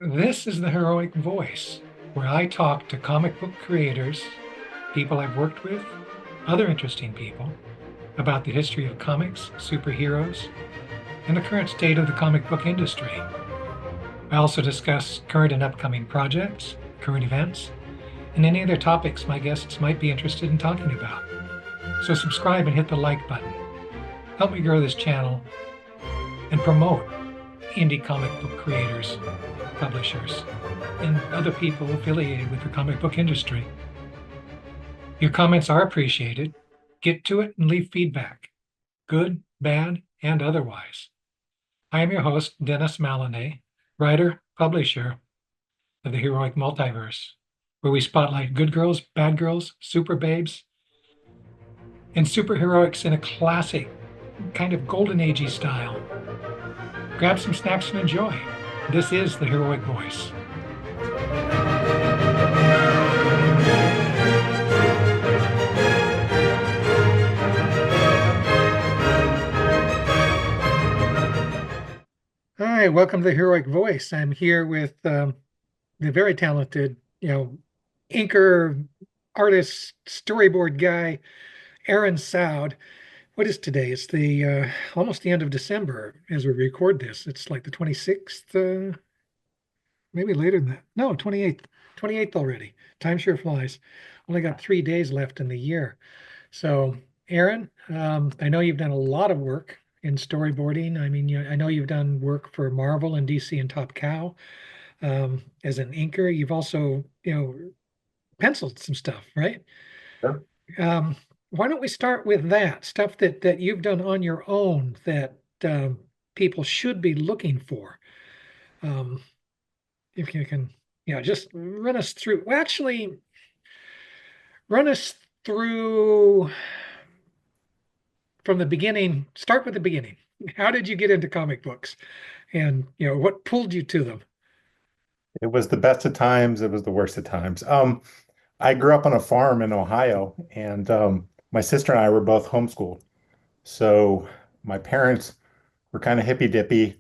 This is the Heroic Voice, where I talk to comic book creators, people I've worked with, other interesting people, about the history of comics, superheroes, and the current state of the comic book industry. I also discuss current and upcoming projects, current events, and any other topics my guests might be interested in talking about. So subscribe and hit the like button. Help me grow this channel and promote indie comic book creators, publishers, and other people affiliated with the comic book industry. Your comments are appreciated. Get to it and leave feedback, good, bad, and otherwise. I am your host, Dennis Maloney, writer, publisher of the Heroic Multiverse, where we spotlight good girls, bad girls, super babes, and superheroics in a classic, kind of golden agey style. Grab some snacks and enjoy. This is the Heroic Voice. Hi, welcome to the Heroic Voice. I'm here with the very talented, inker, artist, storyboard guy, Aaron Sowd. What is today? It's the almost the end of December as we record this. It's like the 26th, maybe later than that. No, 28th, 28th already. Time sure flies. Only got 3 days left in the year. So, Aaron, I know you've done a lot of work in storyboarding. I mean, I know you've done work for Marvel and DC and Top Cow as an inker. You've also, penciled some stuff, right? Sure. Why don't we start with that stuff that you've done on your own that people should be looking for? Um, if you can, just run us through. Well, actually, run us through from the beginning. Start with the beginning. How did you get into comic books, and what pulled you to them? It was the best of times. It was the worst of times. I grew up on a farm in Ohio, and my sister and I were both homeschooled. So my parents were kind of hippy dippy.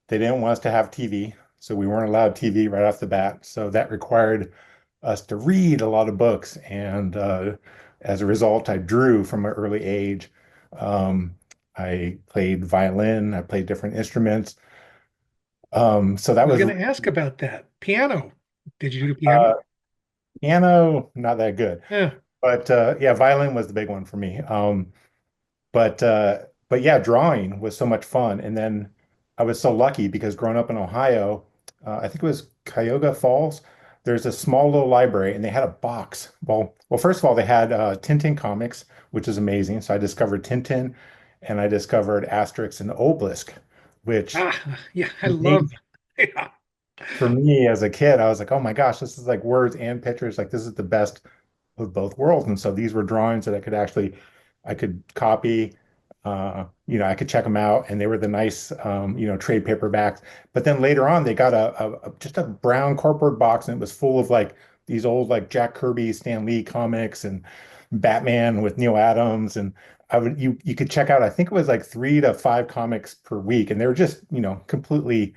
They didn't want us to have TV, so we weren't allowed TV right off the bat. So that required us to read a lot of books, and as a result, I drew from an early age. I played violin. I played different instruments. So I that was was going to ask about that. Piano. Did you do piano? uh, Piano, not that good. Yeah. But yeah, violin was the big one for me. But yeah, drawing was so much fun. And then I was so lucky because growing up in Ohio, I think it was Cuyahoga Falls, there's a small little library and they had a box. Well, first of all, they had Tintin comics, which is amazing. So I discovered Tintin and I discovered Asterix and Obelisk, which Yeah, I love. made Yeah. for me as a kid, I was like, oh my gosh, this is like words and pictures. Like this is the best of both worlds. And so these were drawings that I could copy. I could check them out, and they were the nice, trade paperbacks. But then later on, they got just a brown cardboard box, and it was full of like these old like Jack Kirby, Stan Lee comics, and Batman with Neil Adams, and you could check out. I think it was like 3 to 5 comics per week, and they were just completely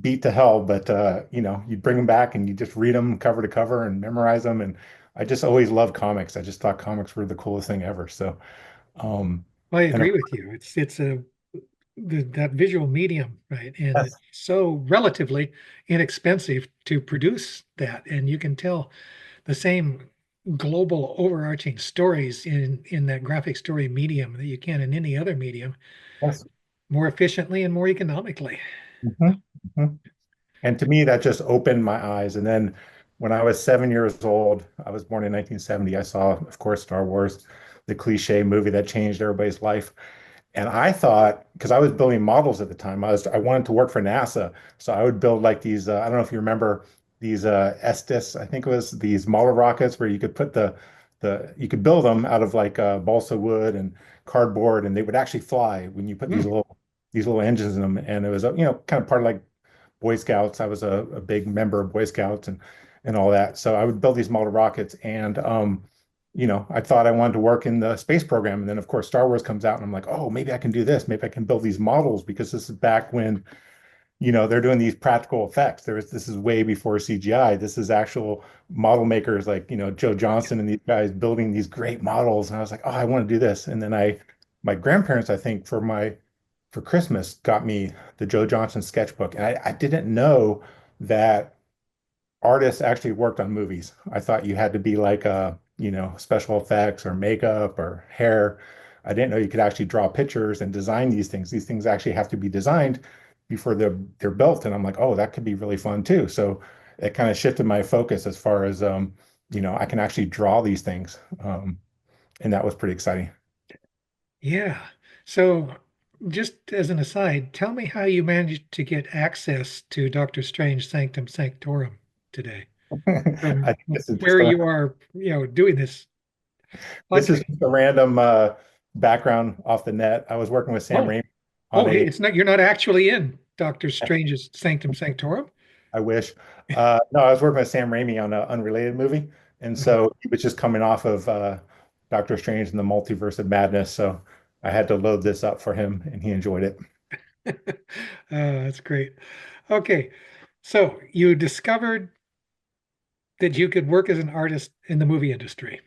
beat to hell, but you'd bring them back and you just read them cover to cover and memorize them. And I just always loved comics. I just thought comics were the coolest thing ever. So, um, Well, I and of agree with you. It's that visual medium, right? And it's course, so relatively inexpensive to produce that, and you can tell the same global overarching stories in that graphic story medium that you can in any other medium yes. more efficiently and more economically. Mhm, mhm. And to me, that just opened my eyes. And then when I was 7 years old, I was born in 1970. I saw, of course, Star Wars, the cliche movie that changed everybody's life. And I thought, because I was building models at the time, I wanted to work for NASA. So I would build like these, I don't know if you remember these Estes, I think it was these model rockets where you could put you could build them out of like balsa wood and cardboard, and they would actually fly when you put Hmm. these little engines in them. And it was, kind of part of like Boy Scouts. I was a big member of Boy Scouts and all that. So I would build these model rockets, and I thought I wanted to work in the space program. And then, of course, Star Wars comes out, and I'm like, oh, maybe I can do this. Maybe I can build these models because this is back when they're doing these practical effects. This is way before CGI. This is actual model makers like, Joe Johnston and these guys building these great models. And I was like, oh, I want to do this. And then my grandparents, I think for Christmas got me the Joe Johnston sketchbook. And I didn't know that artists actually worked on movies. I thought you had to be like special effects or makeup or hair. I didn't know you could actually draw pictures and design these things. These things actually have to be designed before they're built. And I'm like, oh, that could be really fun too. So it kind of shifted my focus as far as I can actually draw these things. And that was pretty exciting. Yeah. So, just as an aside, tell me how you managed to get access to Doctor Strange Sanctum Sanctorum today I from think this is just where a you are, doing this this is podcast. just a random background off the net. I was working with Sam Oh, Raimi on oh, a it's not, you're not actually in Doctor Strange's Sanctum Sanctorum. I wish. No, I was working with Sam Raimi on an unrelated movie, and Mhm. so he was just coming off of Doctor Strange and the Multiverse of Madness, so I had to load this up for him, and he enjoyed it. That's great. Okay. So, you discovered that you could work as an artist in the movie industry.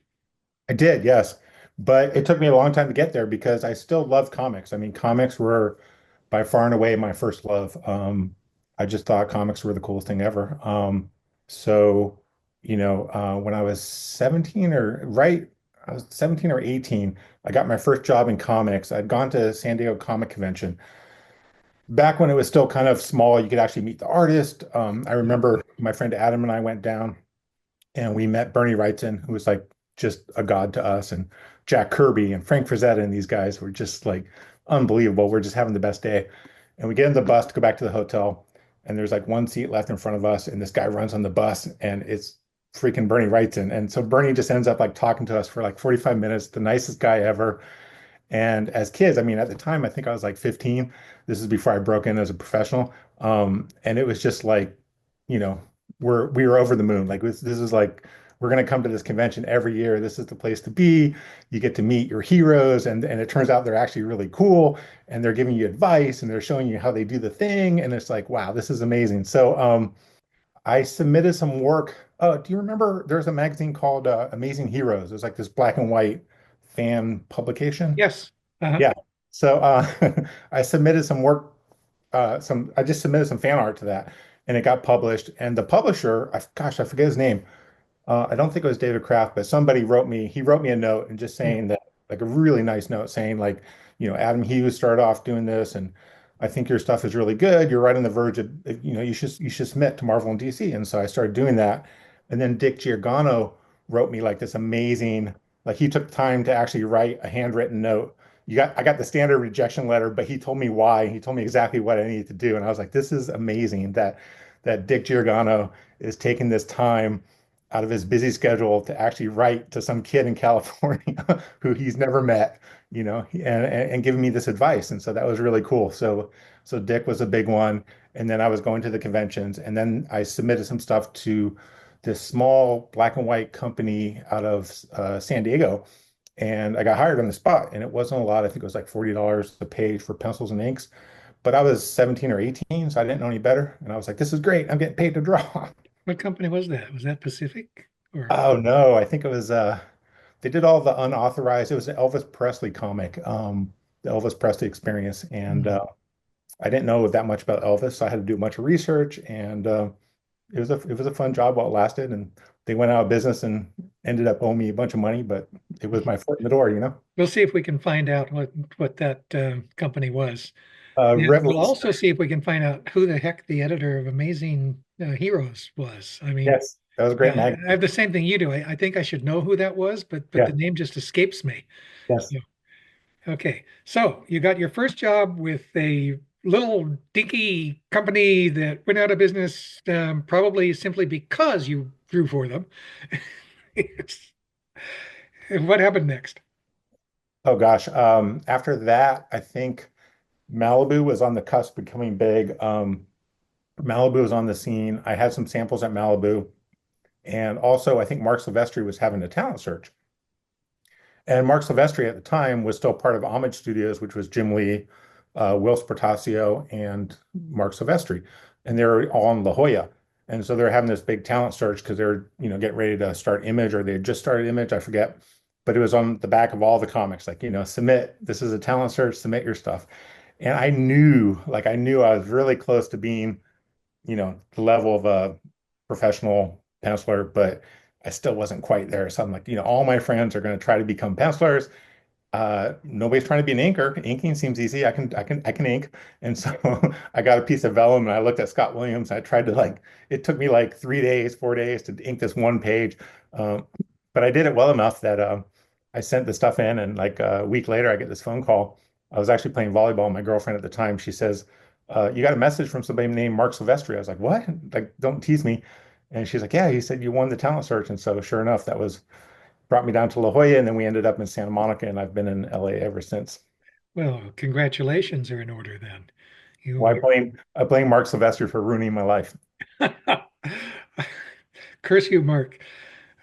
I did, yes, but it took me a long time to get there because I still love comics. I mean, comics were by far and away my first love. I just thought comics were the coolest thing ever. So, when I was 17 or right, I was 17 or 18, I got my first job in comics. I'd gone to San Diego Comic Convention back when it was still kind of small. You could actually meet the artist. I remember my friend Adam and I went down and we met Bernie Wrightson, who was like just a god to us, and Jack Kirby and Frank Frazetta, and these guys were just like unbelievable. We're just having the best day. And we get in the bus to go back to the hotel, and there's like one seat left in front of us, and this guy runs on the bus, and it's freaking Bernie Wrightson. And so Bernie just ends up like talking to us for like 45 minutes, the nicest guy ever. And as kids, I mean, at the time, I think I was like 15. This is before I broke in as a professional. And it was just like, you know, we were over the moon. Like this is like we're gonna come to this convention every year. This is the place to be. You get to meet your heroes, and it turns out they're actually really cool, and they're giving you advice, and they're showing you how they do the thing, and it's like, wow, this is amazing. So I submitted some work. Do you remember there's a magazine called Amazing Heroes? It was like this black and white fan publication. Yes. Uh-huh. Yeah. So I submitted some work, I just submitted some fan art to that and it got published. And the publisher, gosh, I forget his name. I don't think it was David Kraft, but somebody he wrote me a note and just Hmm. saying that, like a really nice note saying, like, Adam Hughes started off doing this, and I think your stuff is really good. You're right on the verge of, you should submit to Marvel and DC. And so I started doing that. And then Dick Giordano wrote me like this amazing, like he took time to actually write a handwritten note. I got the standard rejection letter, but he told me why. He told me exactly what I needed to do. And I was like, this is amazing that Dick Giordano is taking this time out of his busy schedule to actually write to some kid in California who he's never met, and giving me this advice. And so that was really cool. So Dick was a big one. And then I was going to the conventions, and then I submitted some stuff to this small black and white company out of San Diego. And I got hired on the spot, and it wasn't a lot. I think it was like $40 a page for pencils and inks. But I was 17 or 18, so I didn't know any better. And I was like, this is great. I'm getting paid to draw. What company was that? Was that Pacific or? Oh no, I think it was they did all the unauthorized. It was an Elvis Presley comic, the Elvis Presley experience. And Hmm. I didn't know that much about Elvis, so I had to do a bunch of research and it was a fun job while it lasted, and they went out of business and ended up owing me a bunch of money, but it was my foot in the door. We'll see if we can find out what that company was. And we'll Riddles. also see if we can find out who the heck the editor of Amazing Heroes was. I mean, Yes, that was a great yeah, mag. I have the same thing you do. I think I should know who that was, but Yeah, the name just escapes me. yes. Yeah. Okay, so you got your first job with a little dinky company that went out of business, probably simply because you drew for them. What happened next? Oh gosh. After that, I think Malibu was on the cusp of becoming big. Malibu was on the scene. I had some samples at Malibu. And also, I think Mark Silvestri was having a talent search. And Mark Silvestri at the time was still part of Homage Studios, which was Jim Lee, Will Spartasio and Mark Silvestri, and they're all in La Jolla. And so they're having this big talent search because they're, getting ready to start Image, or they had just started Image, I forget. But it was on the back of all the comics, like, submit, this is a talent search, submit your stuff. And I knew I was really close to being, the level of a professional penciler, but I still wasn't quite there. So I'm like, all my friends are going to try to become pencilers. Nobody's trying to be an inker. Inking seems easy. I can ink. And so I got a piece of vellum and I looked at Scott Williams. I tried to it took me like 3 days, 4 days to ink this one page. Um, but I did it well enough that I sent the stuff in, and like a week later, I get this phone call. I was actually playing volleyball with my girlfriend at the time. She says, "You got a message from somebody named Mark Silvestri." I was like, "What? Like, don't tease me." And she's like, "Yeah, he said you won the talent search." And so, sure enough, that was brought me down to La Jolla, and then we ended up in Santa Monica, and I've been in LA ever since. Well, congratulations are in order then. Well, You I blame Mark Silvestri for ruining my life. curse you, Mark.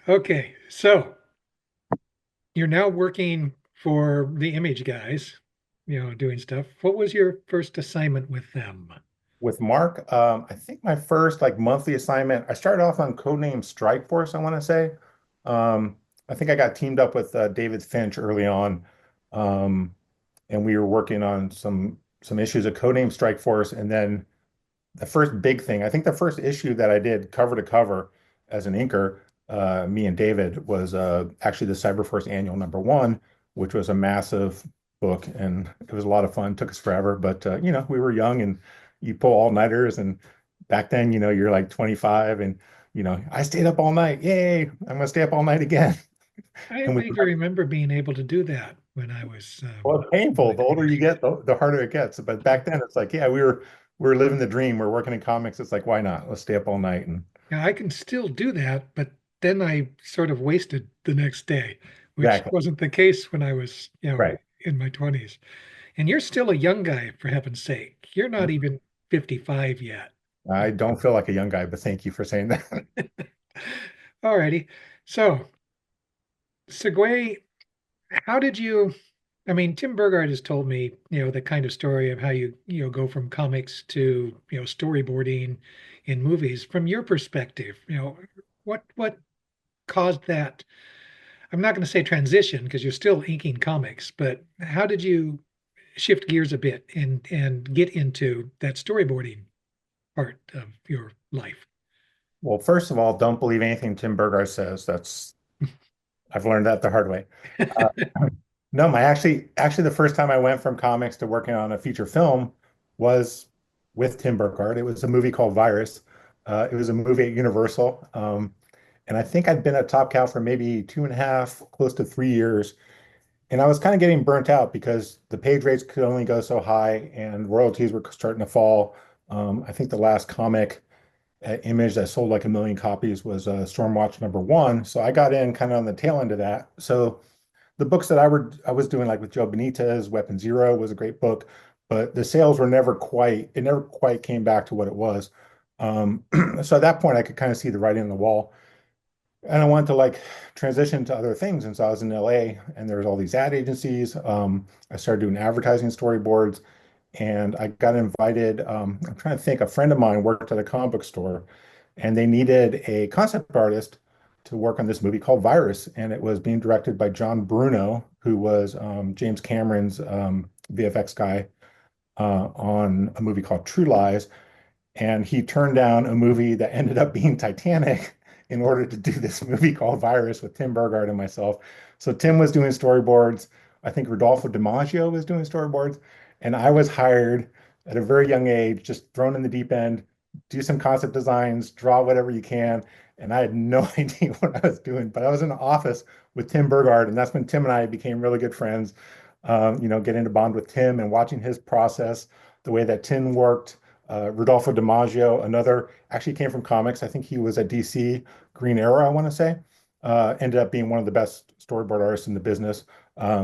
Okay, so you're now working for the Image guys, doing stuff. What was your first assignment with them? With Mark, I think my first like monthly assignment, I started off on codename Strike Force, I want to say. I think I got teamed up with David Finch early on, um, and we were working on some issues of codename Strike Force, and then the first big thing, I think the first issue that I did cover to cover as an inker, me and David, was actually the Cyberforce Annual #1, which was a massive book, and it was a lot of fun. Took us forever, but we were young, and you pull all-nighters, and back then, you're like 25, and I stayed up all night. Yay, I'm gonna stay up all night again. I And we vaguely remember being able to do that when I was Well, it's in painful. my The older 20s. you get, the harder it gets. But back then, it's like, yeah, we were living the dream. We're working in comics. It's like, why not? Let's stay up all night. And Now, I can still do that, but then I sort of wasted the next day, which exactly. wasn't the case when I was, Right. in my 20s. And you're still a young guy, for heaven's sake. You're not even 55 yet. I don't feel like a young guy, but thank you for saying that. All righty. So, Segway, how did you? I mean, Tim Burgard has told me, the kind of story of how you go from comics to, storyboarding in movies. From your perspective, what caused that? I'm not going to say transition because you're still inking comics, but how did you shift gears a bit and get into that storyboarding part of your life? Well, first of all, don't believe anything Tim Burgard says. I've learned that the hard way. Uh, no, actually, the first time I went from comics to working on a feature film was with Tim Burgard. It was a movie called Virus. It was a movie at Universal. And I think I'd been at Top Cow for maybe 2.5, close to 3 years. And I was kind of getting burnt out because the page rates could only go so high and royalties were starting to fall. I think the last comic Image that sold like 1 million copies was Stormwatch #1. So I got in kind of on the tail end of that. So the books that I was doing, like with Joe Benitez, Weapon Zero was a great book, but the sales were never quite came back to what it was. So at that point, I could kind of see the writing on the wall, and I wanted to like transition to other things. And so I was in LA, and there was all these ad agencies. I started doing advertising storyboards, and I got invited. I'm trying to think. A friend of mine worked at a comic book store, and they needed a concept artist to work on this movie called Virus, and it was being directed by John Bruno, who was James Cameron's VFX guy on a movie called True Lies, and he turned down a movie that ended up being Titanic in order to do this movie called Virus with Tim Burgard and myself. So Tim was doing storyboards. I think Rodolfo DiMaggio was doing storyboards, and I was hired at a very young age, just thrown in the deep end, do some concept designs, draw whatever you can. And I had no idea what I was doing, but I was in the office with Tim Burgard, and that's when Tim and I became really good friends. Getting to bond with Tim and watching his process, the way that Tim worked. Rodolfo DiMaggio, another, actually came from comics. I think he was at DC Green Arrow, I want to say. Ended up being one of the best storyboard artists in the business.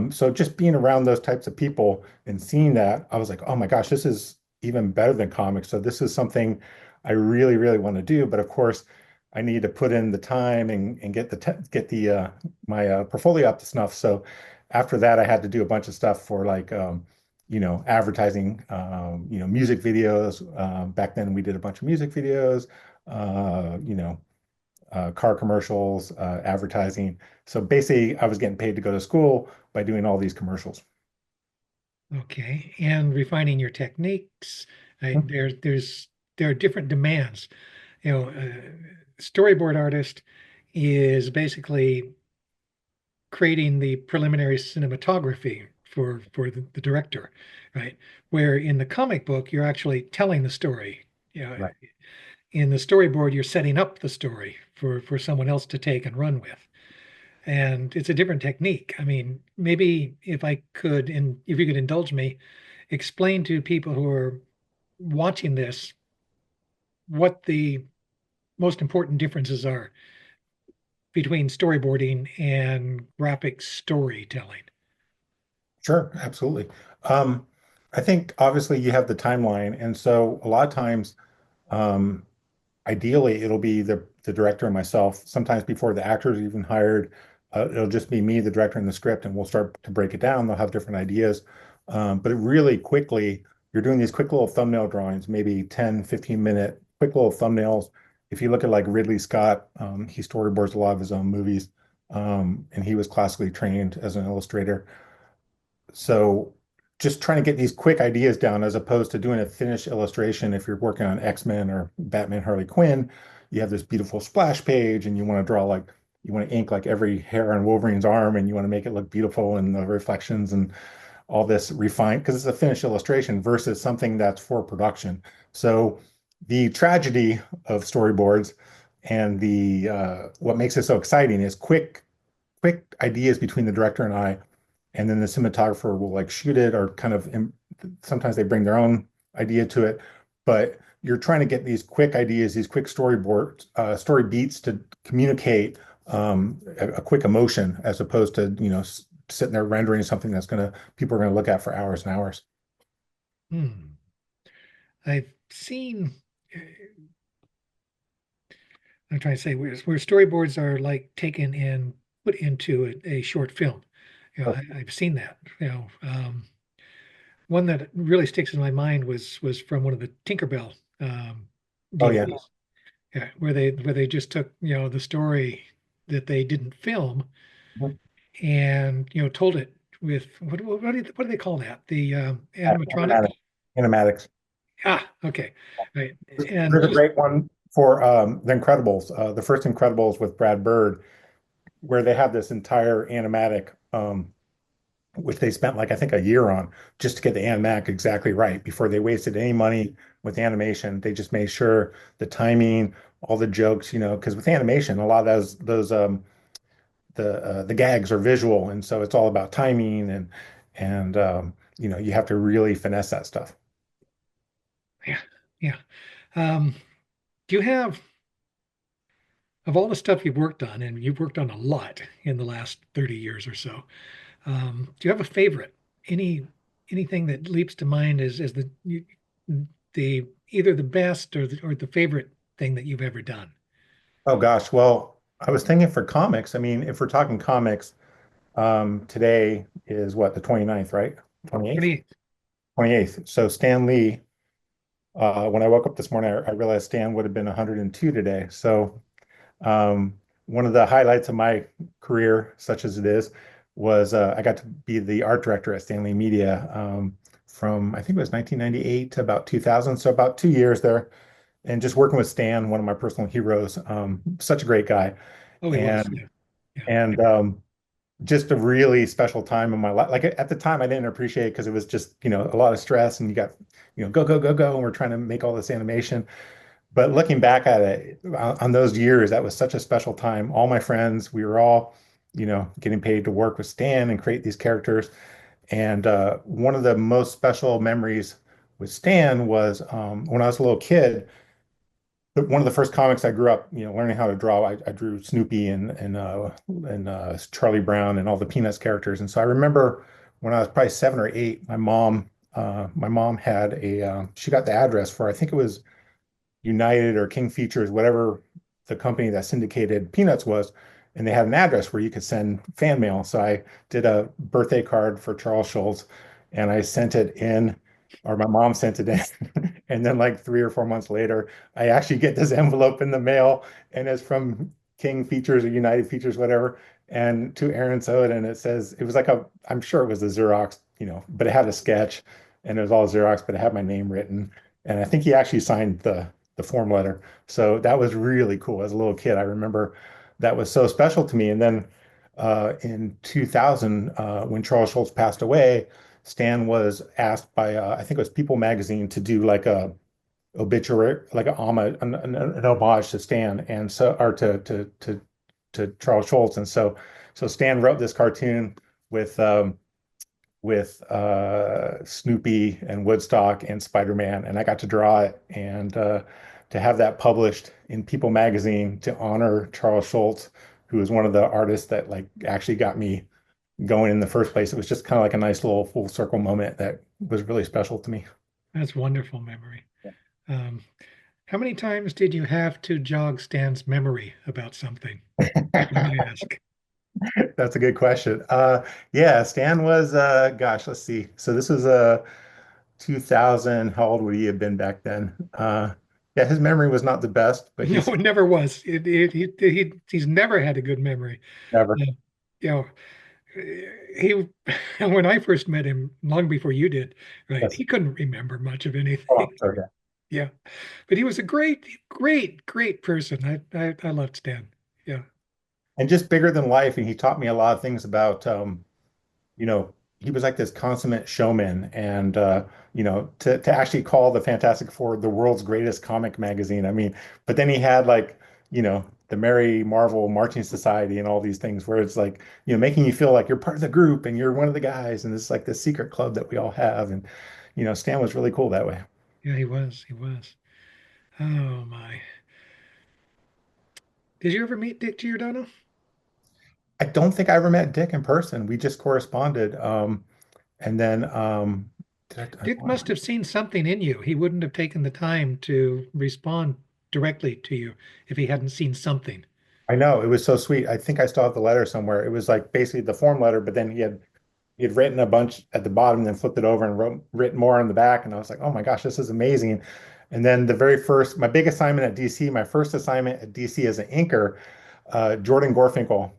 So just being around those types of people and seeing that, I was like, oh my gosh, this is even better than comics. So this is something I really, really want to do. But of course, I need to put in the time and get my portfolio up to snuff. So after that, I had to do a bunch of stuff for like advertising, music videos. Back then we did a bunch of music videos, car commercials, advertising. So basically, I was getting paid to go to school by doing all these commercials. Okay. And refining your techniques. Right? There are different demands. Storyboard artist is basically creating the preliminary cinematography for the director, right? Where in the comic book, you're actually telling the story. You know, Right. in the storyboard, you're setting up the story for someone else to take and run with. And it's a different technique. I mean, maybe if I could, and if you could indulge me, explain to people who are watching this what the most important differences are between storyboarding and graphic storytelling. Sure, absolutely. Um, I think obviously you have the timeline, and so a lot of times, um, ideally, it'll be the director and myself. Sometimes before the actors are even hired, it'll just be me, the director, and the script, and we'll start to break it down. They'll have different ideas. But really quickly, you're doing these quick little thumbnail drawings, maybe 10, 15-minute quick little thumbnails. If you look at like Ridley Scott, he storyboards a lot of his own movies, and he was classically trained as an illustrator. So just trying to get these quick ideas down as opposed to doing a finished illustration. If you're working on X-Men or Batman, Harley Quinn, you have this beautiful splash page and you want to draw like you want to ink like every hair on Wolverine's arm and you want to make it look beautiful and the reflections and all this refined because it's a finished illustration versus something that's for production. So the tragedy of storyboards and the what makes it so exciting is quick ideas between the director and I, and then the cinematographer will like shoot it or kind of sometimes they bring their own idea to it, but you're trying to get these quick ideas, these quick storyboard story beats to communicate a quick emotion as opposed to sitting there rendering something that's gonna people are gonna look at for hours and hours. Hmm. I've seen, I'm trying to say, where storyboards are like taken and put into a short film. Oh, I've seen that. One that really sticks in my mind was from one of the Tinkerbell oh yeah. DVDs, yeah, where they just took the story that they didn't film Mhm. and told it with what do they call that? The animatronic. Animatics. Animatics. Ah, okay, right, and There's a just great one for The Incredibles, the first Incredibles with Brad Bird, where they have this entire animatic, which they spent like I think a year on just to get the animatic exactly right before they wasted any money with animation. They just made sure the timing, all the jokes, because with animation, a lot of those the gags are visual, and so it's all about timing and you have to really finesse that stuff. yeah, yeah. Um, do you have of all the stuff you've worked on, and you've worked on a lot in the last 30 years or so, do you have a favorite? Any anything that leaps to mind as the either the best or the favorite thing that you've ever done? Oh gosh, well, I was thinking for comics. I mean, if we're talking comics, today is what, the 29th, right? 28th? 28. 28th. So Stan Lee, when I woke up this morning, I realized Stan would have been 102 today. So one of the highlights of my career, such as it is, was I got to be the art director at Stanley Media from I think it was 1998 to about 2000, so about 2 years there, and just working with Stan, one of my personal heroes, such a great guy, Oh, he was. and Yeah. Yeah. and just a really special time in my life. Like at the time, I didn't appreciate it because it was just a lot of stress, and you got go go go go, and we're trying to make all this animation. But looking back at it on those years, that was such a special time. All my friends, we were all, getting paid to work with Stan and create these characters. And one of the most special memories with Stan was when I was a little kid. One of the first comics I grew up, learning how to draw. I drew Snoopy and Charlie Brown and all the Peanuts characters. And so I remember when I was probably 7 or 8, my mom had she got the address for I think it was United or King Features, whatever the company that syndicated Peanuts was, and they had an address where you could send fan mail. So I did a birthday card for Charles Schulz, and I sent it in, or my mom sent it in. And then like 3 or 4 months later, I actually get this envelope in the mail, and it's from King Features or United Features, whatever, and to Aaron Sowd, and it says it was like a, I'm sure it was a Xerox, but it had a sketch, and it was all Xerox, but it had my name written, and I think he actually signed the form letter. So that was really cool. As a little kid, I remember that was so special to me. And then in 2000, when Charles Schulz passed away, Stan was asked by I think it was People Magazine to do like a obituary, like a homage, an homage to Stan, and so or to Charles Schulz. And so Stan wrote this cartoon with Snoopy and Woodstock and Spider-Man, and I got to draw it, and to have that published in People Magazine to honor Charles Schulz, who was one of the artists that like actually got me going in the first place. It was just kind of like a nice little full circle moment that was really special to me. That's wonderful memory. Um, how many times did you have to jog Stan's memory about something, if I may ask? That's a good question. Yeah, Stan was, gosh, let's see. So this was 2000. How old would he have been back then? Yeah, his memory was not the best, but No, he's it never was. He's never had a good memory. never. Uh, you know, he when I first met him, long before you did, right? Yes. He couldn't remember much of Oh, anything. okay. Yeah, but he was a great, great, great person. I loved Stan. Yeah, And just bigger than life. And he taught me a lot of things about, you know, he was like this consummate showman. And, to actually call the Fantastic Four the world's greatest comic magazine. I mean, but then he had like, the Merry Marvel Marching Society and all these things where it's like, making you feel like you're part of the group and you're one of the guys. And it's like this secret club that we all have. And, Stan was really cool that way. yeah, he was. He was. Oh my! Did you ever meet Dick Giordano? I don't think I ever met Dick in person. We just corresponded. And then, Dick must have seen something in you. He wouldn't have taken the time to respond directly to you if he hadn't seen something. I know it was so sweet. I think I still have the letter somewhere. It was like basically the form letter, but then he had written a bunch at the bottom, then flipped it over and written more on the back. And I was like, oh my gosh, this is amazing. And then my big assignment at DC, my first assignment at DC as an inker, Jordan Gorfinkel,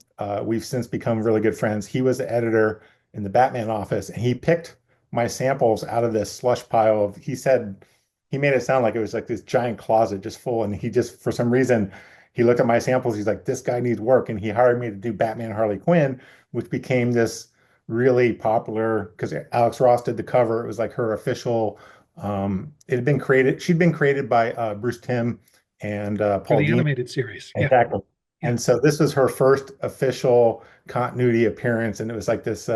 we've since become really good friends. He was the editor in the Batman office, and he picked my samples out of this slush pile he said, he made it sound like it was like this giant closet just full. And he just, for some reason, he looked at my samples. He's like, this guy needs work. And he hired me to do Batman Harley Quinn, which became this really popular because Alex Ross did the cover. It was like her official. It had been created. She'd been created by Bruce Timm and For Paul the Dini. animated series. Yeah, Exactly. yeah. And so this was her first official continuity appearance, and it was like this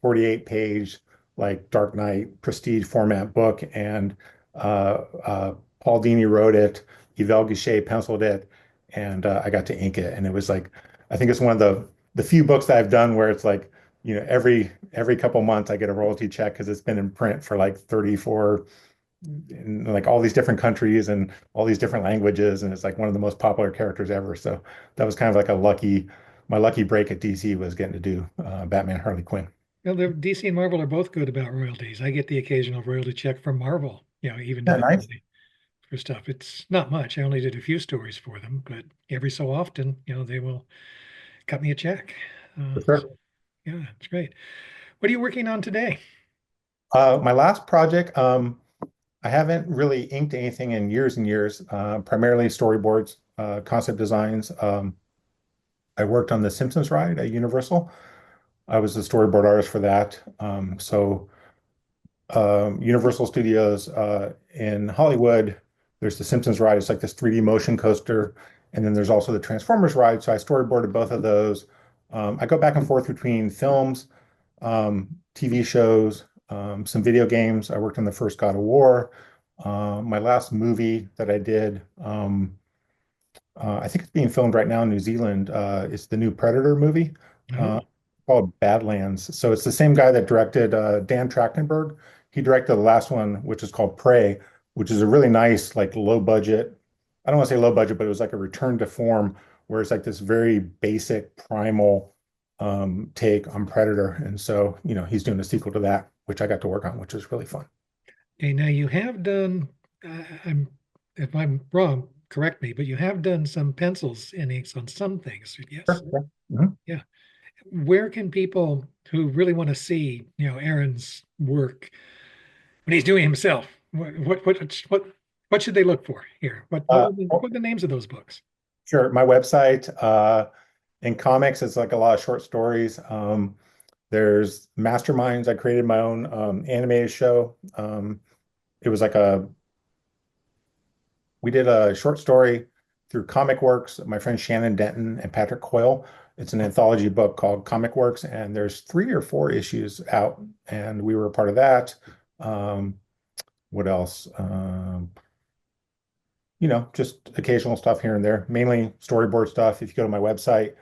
48-page, like Dark Knight prestige format book. And Paul Dini wrote it, Yvel Guichet penciled it, and I got to ink it. And it was like, I think it's one of the few books that I've done where it's like, every couple months I get a royalty check because it's been in print for like 34 in like all these different countries and all these different languages, and it's like one of the most popular characters ever. So that was kind of like my lucky break at DC was getting to do Batman Harley Quinn. Well, DC and Marvel are both good about royalties. I get the occasional royalty check from Marvel, even Yeah, nice. digitally for stuff. It's not much. I only did a few stories for them, but every so often, they will cut me a check. For So, sure. yeah, it's great. What are you working on today? My last project, I haven't really inked anything in years and years, primarily storyboards, concept designs. I worked on the Simpsons ride at Universal. I was the storyboard artist for that. Universal Studios in Hollywood. There's the Simpsons ride. It's like this 3D motion coaster. And then there's also the Transformers ride. So I storyboarded both of those. I go back and forth between films, TV shows, some video games. I worked on the first God of War. My last movie that I did, I think it's being filmed right now in New Zealand. It's the new Predator movie uh, Oh, called Badlands. So it's the same guy that directed Dan Trachtenberg. He directed the last one, which is called Prey, which is a really nice, like low budget. I don't want to say low budget, but it was like a return to form where it's like this very basic primal take on Predator. And so, he's doing a sequel to that. which I got to work on, which was really fun. Okay, now you have done, I'm, if I'm wrong, correct me, but you have done some pencils and inks on some things. Yes. Sure, yeah. Mhm. Yeah. Where can people who really want to see, Aaron's work when he's doing himself, what should they look for here? Uh, What are the names of those books? sure. My website, in comics, it's like a lot of short stories. There's Masterminds. I created my own animated show. It was like we did a short story through Comic Works, my friend Shannon Denton and Patrick Coyle. It's an anthology book called Comic Works, and there's 3 or 4 issues out, and we were a part of that. Um, what else? Just occasional stuff here and there, mainly storyboard stuff. If you go to my website,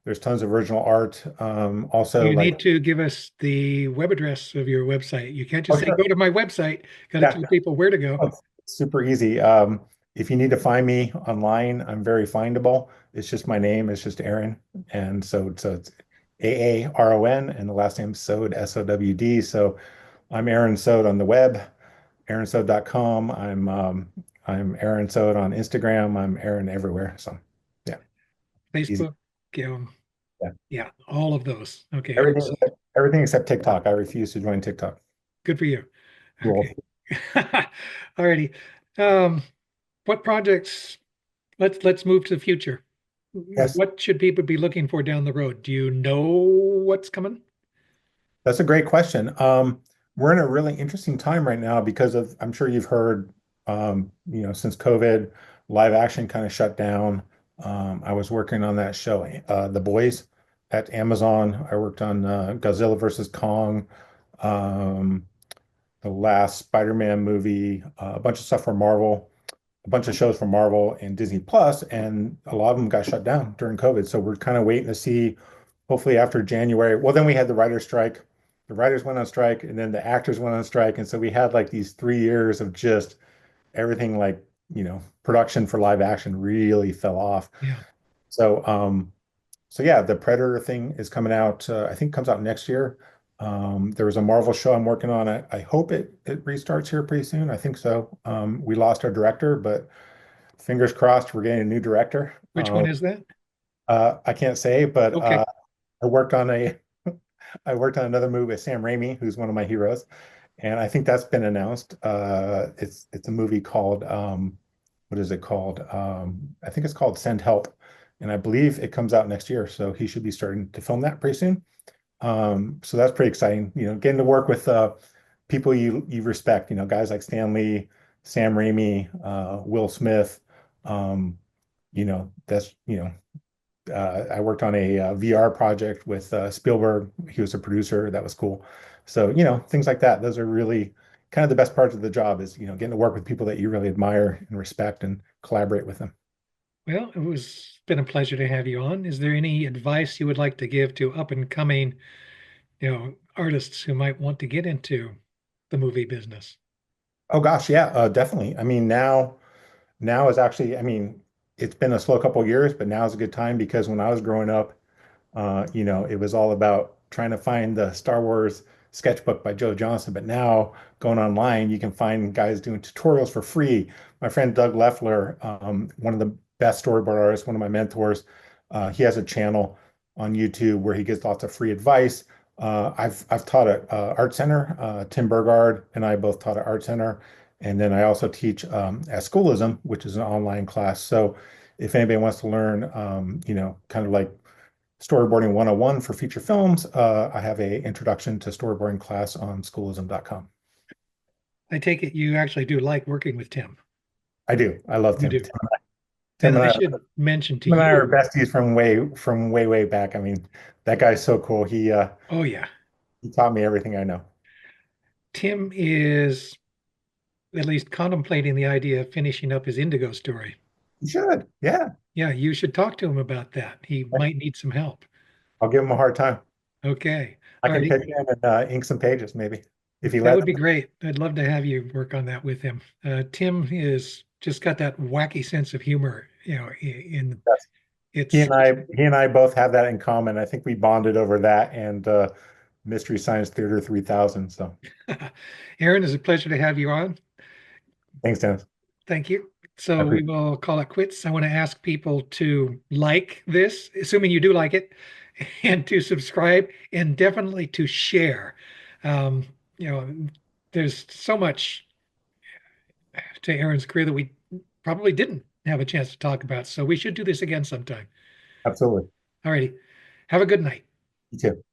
there's tons of original art. Also, You like, need to give us the web address of your website. You can't oh, just say, sure. go to my website. Got to Yeah. tell people where to go. Oh, it's super easy. If you need to find me online, I'm very findable. It's just my name. It's just Aaron. And so it's Aaron, and the last name's Sowd, Sowd. So I'm Aaron Sowd on the web, aaronsowd.com. I'm Aaron Sowd on Instagram. I'm Aaron everywhere. So yeah, easy. Facebook, um, Yeah. yeah, all of those. Okay, Everything awesome. everything except TikTok. I refuse to join TikTok. Good for you. Cool. Okay. Alrighty. Um, what projects? Let's move to the future. Yes. What should people be looking for down the road? Do you know what's coming? That's a great question. We're in a really interesting time right now because of, I'm sure you've heard, since COVID, live action kind of shut down. I was working on that show, The Boys, at Amazon. I worked on Godzilla versus Kong, um, the last Spider-Man movie, a bunch of stuff for Marvel, a bunch of shows from Marvel and Disney Plus, and a lot of them got shut down during COVID. So we're kind of waiting to see, hopefully after January. Well, then we had the writer's strike. The writers went on strike, and then the actors went on strike. And so we had like these 3 years of just everything like, production for live action really fell off. Yeah. So, so yeah, the Predator thing is coming out. I think comes out next year. There was a Marvel show I'm working on. I hope it restarts here pretty soon. I think so. We lost our director, but fingers crossed we're getting a new director. Which one is that? I can't say, but Okay. I worked on a I worked on another movie with Sam Raimi, who's one of my heroes, and I think that's been announced. It's a movie called what is it called? I think it's called Send Help, and I believe it comes out next year. So he should be starting to film that pretty soon. So that's pretty exciting. Getting to work with people you respect. Guys like Stan Lee, Sam Raimi, Will Smith. Um, that's I worked on a VR project with Spielberg. He was a producer. That was cool. So, things like that. Those are really kind of the best parts of the job is, getting to work with people that you really admire and respect and collaborate with them. Well, been a pleasure to have you on. Is there any advice you would like to give to up and coming, artists who might want to get into the movie business? Oh gosh, yeah, definitely. I mean, now is actually, I mean, it's been a slow couple of years, but now is a good time because when I was growing up, it was all about trying to find the Star Wars sketchbook by Joe Johnston. But now going online, you can find guys doing tutorials for free. My friend Doug Leffler, one of the best storyboard artists, one of my mentors, he has a channel on YouTube where he gives lots of free advice. I've taught at Art Center. Tim Burgard and I both taught at Art Center, and then I also teach at Schoolism, which is an online class. So if anybody wants to learn, kind of like storyboarding 101 for feature films, I have a introduction to storyboarding class on schoolism.com. I take it you actually do like working with Tim. I do. I love You Tim. do. Tim And and I I, should mention to Tim and I are you, besties from way back. I mean, that guy's so cool. oh yeah, He taught me everything I know. Tim is at least contemplating the idea of finishing up his Indigo story. You should. Yeah. Yeah, you should talk to him about that. He might need some help. I'll give him a hard time. Okay. I All can right. pitch in and ink some pages maybe if he That lets would be me. great. I'd love to have you work on that with him. Tim is just got that wacky sense of humor, in Yes. it's He and I both have that in common. I think we bonded over that, and Mystery Science Theater 3000. So Aaron, it's a pleasure to have you on. thanks, Dennis. Thank you. I So we appreciate it. will call it quits. I want to ask people to like this, assuming you do like it, and to subscribe, and definitely to share. Um, you know, there's so much to Aaron's career that we probably didn't have a chance to talk about. So we should do this again sometime. Absolutely. All righty. Have a good night. You too.